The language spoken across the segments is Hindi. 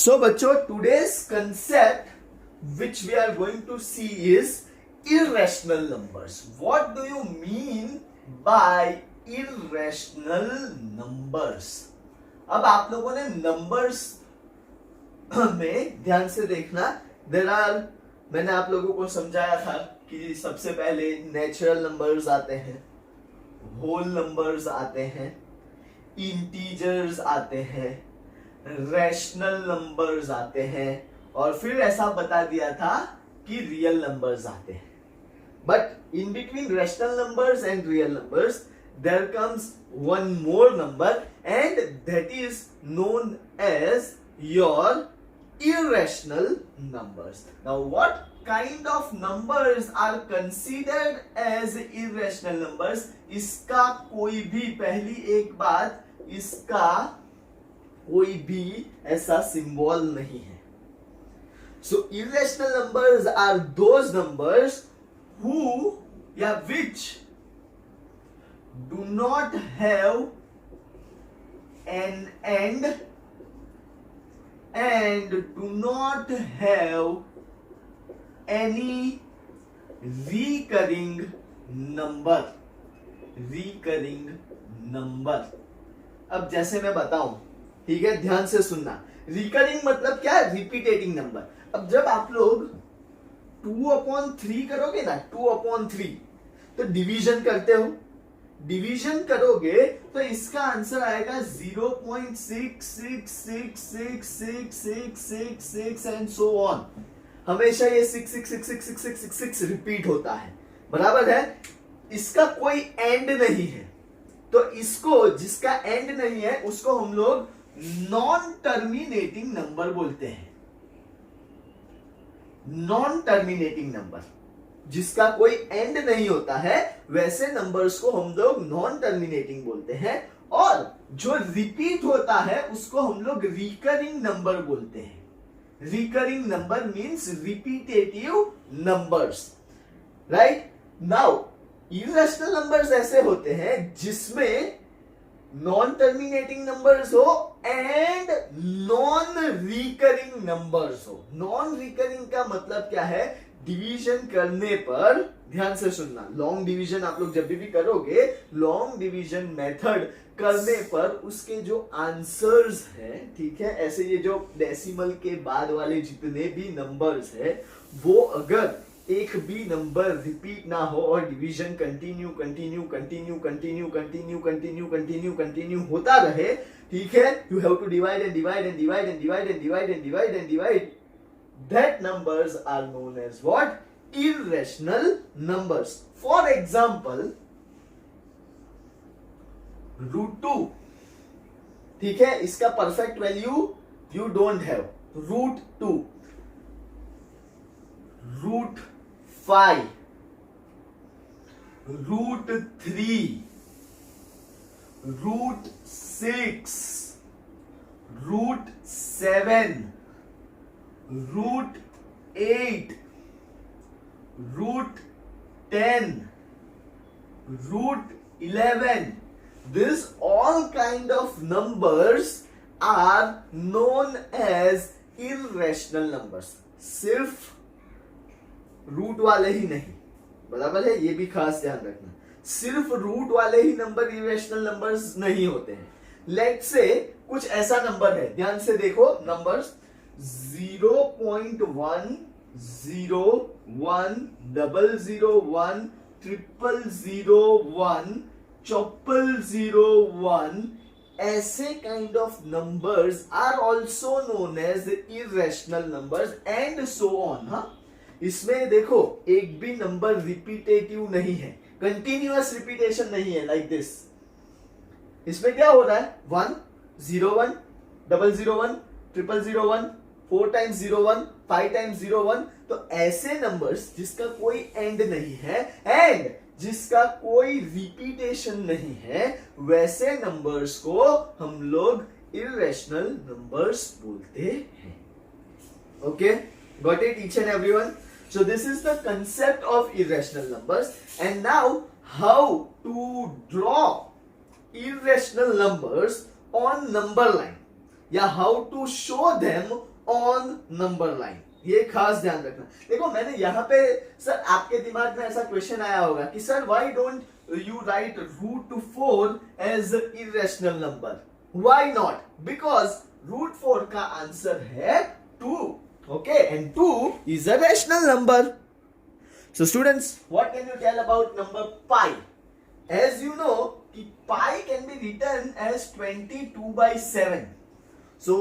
So बच्चों, today's concept which we are going to see is irrational numbers. What do you mean by irrational numbers? अब आप लोगों ने numbers में ध्यान से देखना. मैंने आप लोगों को समझाया था कि सबसे पहले नेचुरल नंबर्स आते हैं, होल नंबर्स आते हैं, इंटीजर्स आते हैं, रैशनल नंबर्स आते हैं, और फिर ऐसा बता दिया था कि रियल नंबर्स आते हैं. But in between rational numbers and real numbers there comes one more number and that is known as your irrational numbers. Now what kind of numbers are considered as irrational numbers? इसका कोई भी, पहली एक बात, इसका कोई भी ऐसा सिंबल नहीं है. So irrational numbers are those numbers who या which do not have an end and do not have any recurring number. अब जैसे मैं बताऊं, ठीक है, ध्यान से सुनना. रिकरिंग मतलब क्या है? Repeating number. अब जब आप लोग 2/3 करोगे ना, 2/3, तो डिवीजन करते हो. डिवीजन करोगे तो इसका आंसर आएगा 0.66666666 एंड सो ऑन. हमेशा ये 66666666 रिपीट होता है, बराबर है. इसका कोई एंड नहीं है, तो इसको, जिसका एंड नहीं है, उसको हम लोग नॉन टर्मिनेटिंग नंबर बोलते हैं. नॉन टर्मिनेटिंग नंबर, जिसका कोई एंड नहीं होता है, वैसे नंबर्स को हम लोग नॉन टर्मिनेटिंग बोलते हैं. और जो रिपीट होता है उसको हम लोग रिकरिंग नंबर बोलते हैं. Recurring number means repetitive numbers, right. Now irrational numbers ऐसे होते हैं जिसमें नॉन टर्मिनेटिंग नंबर्स हो एंड नॉन रिकरिंग नंबर्स हो. नॉन रिकरिंग का मतलब क्या है? डिवीजन करने पर, ध्यान से सुनना, लॉन्ग डिवीजन आप लोग जब भी करोगे, लॉन्ग डिवीजन मेथड करने पर उसके जो आंसर्स हैं, ठीक है, ऐसे ये जो डेसिमल के बाद वाले जितने भी नंबर्स है, वो अगर एक भी नंबर रिपीट ना हो और डिवीजन कंटिन्यू होता रहे, ठीक है, you have to divide and divide and divide and divide and divide and divide and divide. That numbers are known as what? Irrational numbers. For example, √2, ठीक है, इसका perfect value you don't have. √2, √5, √3, √6, √7, √8, √10, √11. This all kind of numbers are known as irrational numbers. सिर्फ रूट वाले ही नहीं, बराबर है, ये भी खास ध्यान रखना. सिर्फ रूट वाले ही नंबर इरेशनल नंबर्स नहीं होते हैं. लेट्स से कुछ ऐसा नंबर है, ध्यान से देखो नंबर्स. 0.1, 0.1, 0.001, 0.001, 0.001, ऐसे kind of numbers are also known as irrational numbers and so on. हाँ, इसमें देखो एक भी नंबर रिपीटेटिव नहीं है, कंटिन्यूअस रिपीटेशन नहीं है, लाइक दिस. इसमें क्या हो रहा है? 1, 0, 1, 001, 001, 4 times 0, 1, 5 times 0, 1. तो ऐसे नंबर्स जिसका कोई एंड नहीं है एंड जिसका कोई रिपीटेशन नहीं है, वैसे नंबर्स को हम लोग इररेशनल नंबर्स बोलते हैं. Okay, got it each and everyone? So this is the concept of irrational numbers. And now how to draw irrational numbers on number line, या how to show them on number line, ये खास ध्यान रखना। देखो मैंने यहाँ पे सर आपके दिमाग में ऐसा क्वेश्चन आया होगा कि sir why don't you write √4 as irrational number, why not, because √4 का आंसर है 2, okay, and 2 is a rational number. So students, what can you tell about number pi? As you know, pi can be written as 22/7. So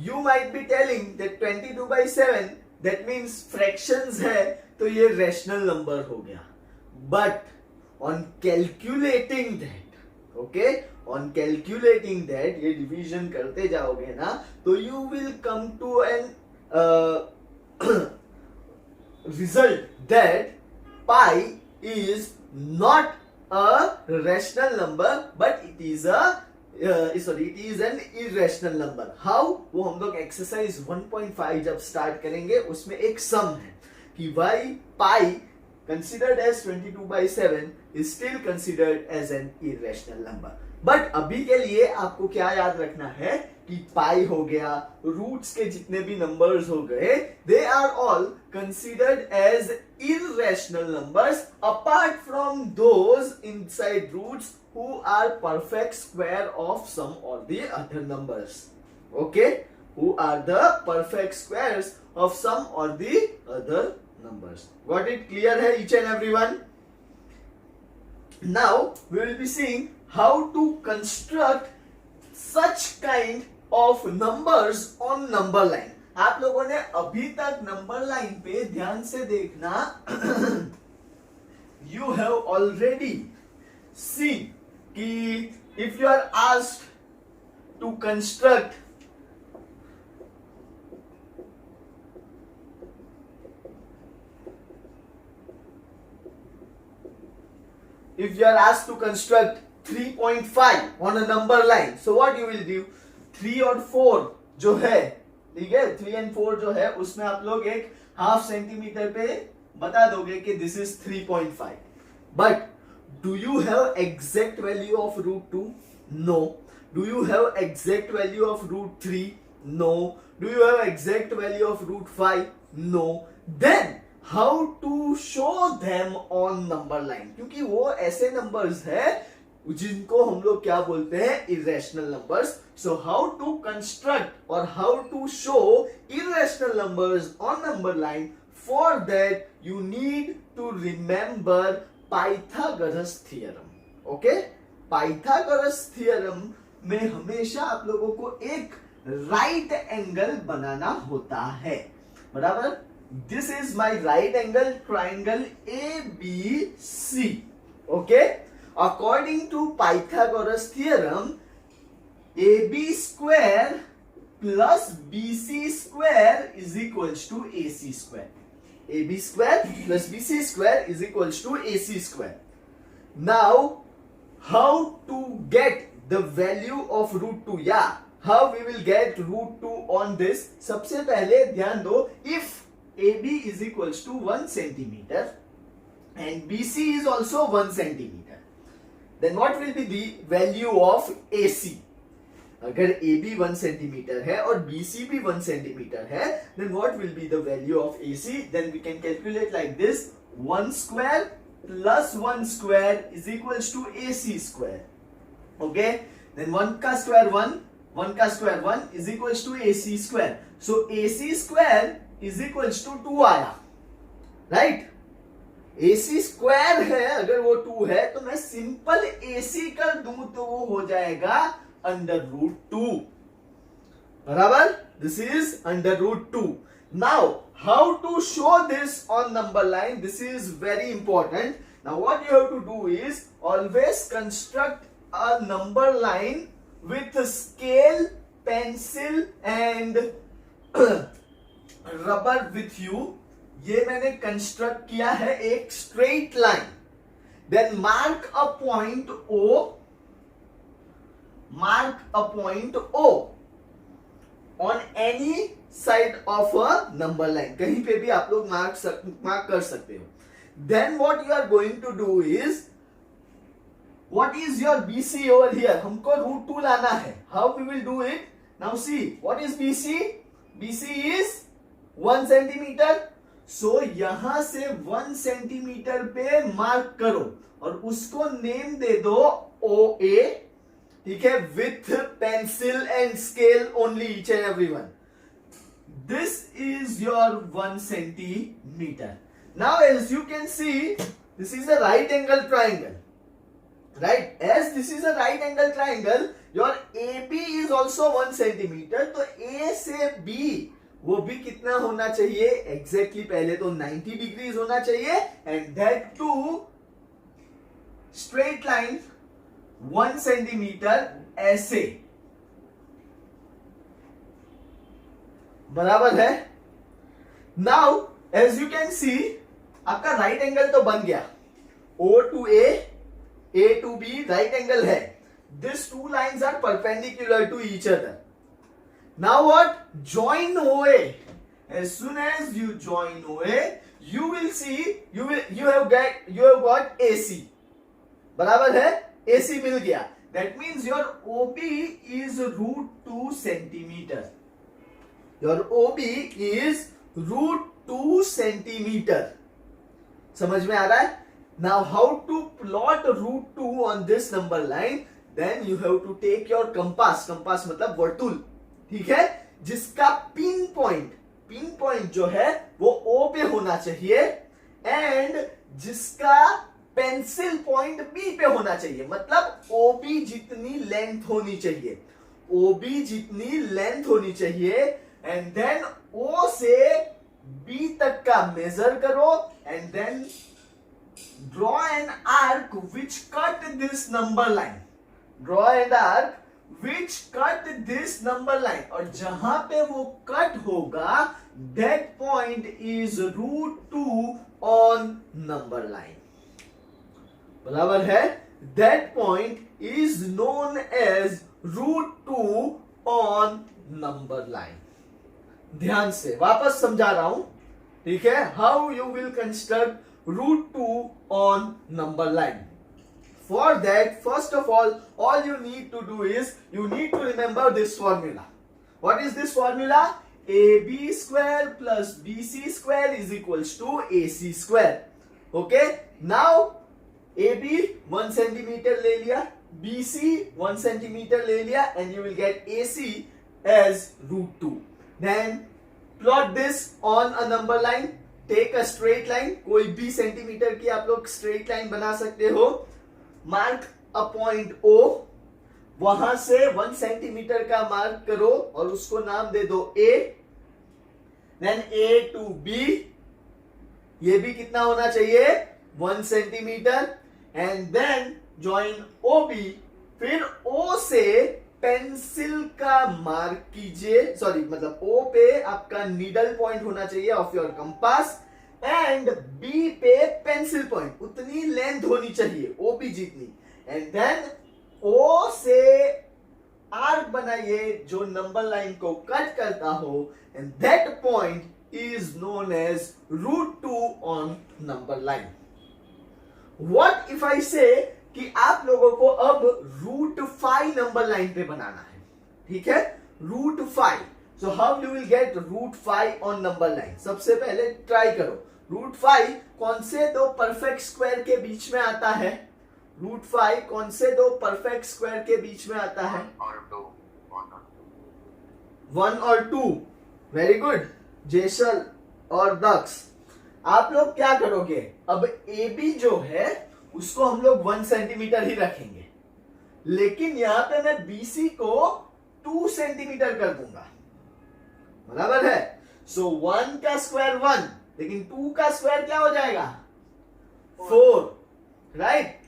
you might be telling that 22/7 that means fractions है तो ये rational number हो गया. But on calculating that, okay, on calculating that ये division करते जाओगे ना तो you will come to an result that pi is not a rational number but it is an irrational number. How? वो हम लोग exercise 1.5 जब start करेंगे उसमें एक sum है कि why pi considered as 22/7 is still considered as an irrational number. But अभी के लिए आपको क्या याद रखना है कि पाई हो गया, रूट्स के जितने भी नंबर्स हो गए, they are all considered as irrational numbers apart from those inside roots who are perfect square of some or the other numbers, okay, who are the perfect squares of some or the other numbers. Got it? Clear है each and everyone? Now we will be seeing how to construct such kind of numbers on number line. आप लोगों ने अभी तक नंबर लाइन पे ध्यान से देखना you have already seen कि if you are asked to construct if you are asked to construct 3.5 on a number line, so what you will do? 3 और 4 जो है, ठीक है, 3 and 4 जो है उसमें आप लोग एक हाफ सेंटीमीटर पे बता दोगे कि this is 3.5. But do you have exact value of √2? No. Do you have exact value of √3? No. Do you have exact value of √5? No. Then how to show them on number line? क्योंकि वो ऐसे नंबर्स है जिनको हम लोग क्या बोलते हैं? Irrational numbers. So how to construct और how to show irrational numbers on number line? For that you need to remember Pythagoras theorem. Okay, Pythagoras theorem में हमेशा आप लोगों को एक राइट एंगल बनाना होता है, बराबर? This is my right angle triangle ABC. Okay? According to Pythagoras theorem, AB square plus BC square is equals to AC square. AB square plus BC square is equals to AC square. Now, how to get the value of √2? Yeah, how we will get √2 on this? सबसे पहले ध्यान दो, if AB is equals to 1 centimeter and BC is also 1 centimeter, then what will be the value of AC? अगर AB 1 centimeter है और BC भी 1 centimeter है, then what will be the value of AC? Then we can calculate like this: 1 square plus 1 square is equals to AC square. Okay? Then 1 का square 1, 1 का square 1 is equals to AC square. So AC square is equals to 2 आया, राइट? AC स्क्वायर है, अगर वो 2 है तो मैं सिंपल AC कर दूं तो वो हो जाएगा √2, बराबर? This is √2. Now how to show this on number line? This is very important. Now what you have to do is always construct a number line with scale, pencil and rubber with you. ये मैंने कंस्ट्रक्ट किया है एक straight line. Then mark a point O on any side of a number line. कहीं पे भी आप लोग मार्क कर सकते हो. Then what you are going to do is, what is your BC over here? हमको √2 लाना है. How we will do it? Now see, what is BC? BC is 1 centimetre. So यहां से 1 सेंटीमीटर पे मार्क करो और उसको नेम दे दो OA. ठीक है, with pencil and scale only each and every one. This is your 1 centimeter. Now as you can see, this is a right angle triangle. Right? As this is a right angle triangle, your AB is also 1 centimeter. तो A से B वो भी कितना होना चाहिए? Exactly पहले तो 90 degrees होना चाहिए and that too straight line 1 centimeter ऐसे. बराबर है. Now as you can see, आपका राइट एंगल तो बन गया. O to A to B right angle है. These two lines are perpendicular to each other. Now what? Join OA. As soon as you join OA, you will see you have got AC. बराबर है? AC मिल गया. That means your OB is √2 centimeter. Your OB is √2 centimeter. समझ में आ रहा है? Now how to plot √2 on this number line? Then you have to take your compass. Compass मतलब वर्तुल. ठीक है, जिसका पिन पॉइंट जो है वो O पे होना चाहिए एंड जिसका पेंसिल पॉइंट B पे होना चाहिए. मतलब OB जितनी लेंथ होनी चाहिए, OB जितनी लेंथ होनी चाहिए एंड देन O से B तक का मेजर करो and then draw an arc which cut this number line. Draw an arc which cut this number line. और जहां पे वो कट होगा that point is √2 on number line. बराबर है? That point is known as √2 on number line. ध्यान से वापस समझा रहा हूं. ठीक है, how you will construct √2 on number line. For that, first of all you need to do is you need to remember this formula. What is this formula? AB square plus BC square is equals to AC square. Okay, now AB 1 centimeter ले लिया, BC 1 centimeter ले लिया and you will get AC as √2. Then plot this on a number line. Take a straight line. कोई भी सेंटीमीटर की आप लोग स्ट्रेट लाइन बना सकते हो. Mark a point O. वहां से 1 सेंटीमीटर का मार्क करो और उसको नाम दे दो A. Then A to B. ये भी कितना होना चाहिए? 1 centimetre. And then join OB. फिर O से पेंसिल का मार्क कीजिए. सॉरी, मतलब O पे आपका नीडल पॉइंट होना चाहिए of your compass and B पे पेंसिल पॉइंट. उतनी लेंथ होनी चाहिए OB जितनी. एंड देन O से आर्क बनाइए जो नंबर लाइन को कट करता हो and that point is known as √2 on number line. What if I से कि आप लोगों को अब √5 नंबर लाइन पे बनाना है. ठीक है, √5. So how you will get √5 on number line? सबसे पहले ट्राई करो. √5 कौन से दो परफेक्ट स्क्वायर के बीच में आता है? √5 कौन से दो परफेक्ट स्क्वायर के बीच में आता है? 1 और 2. Very good. जेसल और दक्ष, आप लोग क्या करोगे? अब AB जो है उसको हम लोग 1 सेंटीमीटर ही रखेंगे, लेकिन यहां पे मैं BC को 2 सेंटीमीटर कर दूंगा. बराबर है? सो 1 का स्क्वायर 1, लेकिन 2 का स्क्वायर क्या हो जाएगा? 4. Right?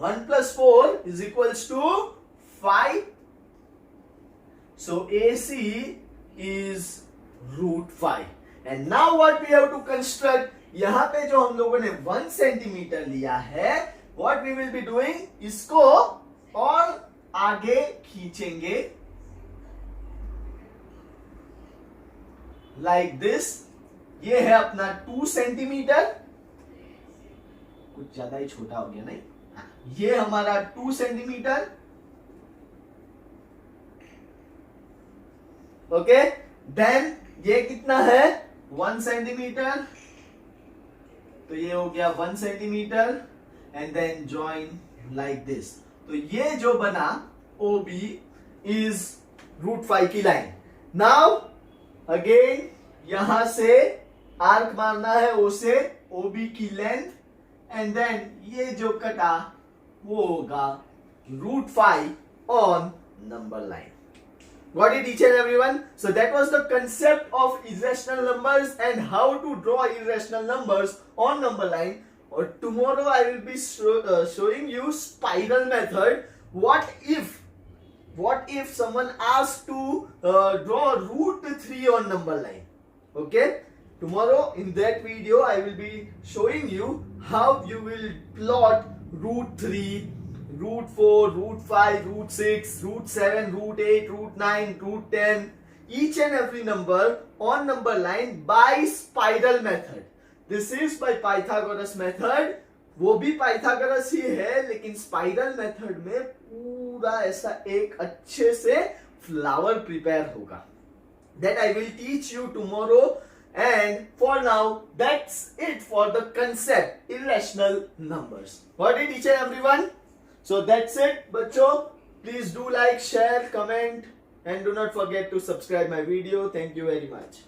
1 plus 4 is equals to 5. So AC is √5. And now what we have to construct? यहां पे जो हम लोगों ने 1 सेंटीमीटर लिया है, what we will be doing, इसको और आगे खींचेंगे like this. ये है अपना 2 सेंटीमीटर. कुछ ज्यादा ही छोटा हो गया नहीं? ये हमारा 2 सेंटीमीटर. ओके, देन ये कितना है 1 सेंटीमीटर, तो ये हो गया 1 centimetre and then join like this. तो ये जो बना OB इज √5 की लाइन। नाउ अगेन यहां से आर्क मारना है O से OB की लेंथ एंड देन ये जो कटा वो होगा √5 on number line. Got it each and everyone? So that was the concept of irrational numbers and how to draw irrational numbers on number line. Or tomorrow I will be showing you spiral method. What if someone asks to draw √3 on number line? Okay? Tomorrow in that video I will be showing you how you will plot √3, √4, √5, √6, √7, √8, √9, √10, each and every number on number line by spiral method. This is by Pythagoras method. वो भी पाइथागोरस ही है, लेकिन स्पाइरल मेथड में पूरा ऐसा एक अच्छे से फ्लावर प्रिपेयर होगा. That I will teach you tomorrow. And for now, that's it for the concept irrational numbers. Got it each and everyone? So that's it, bachcho. Please do like, share, comment, and do not forget to subscribe my video. Thank you very much.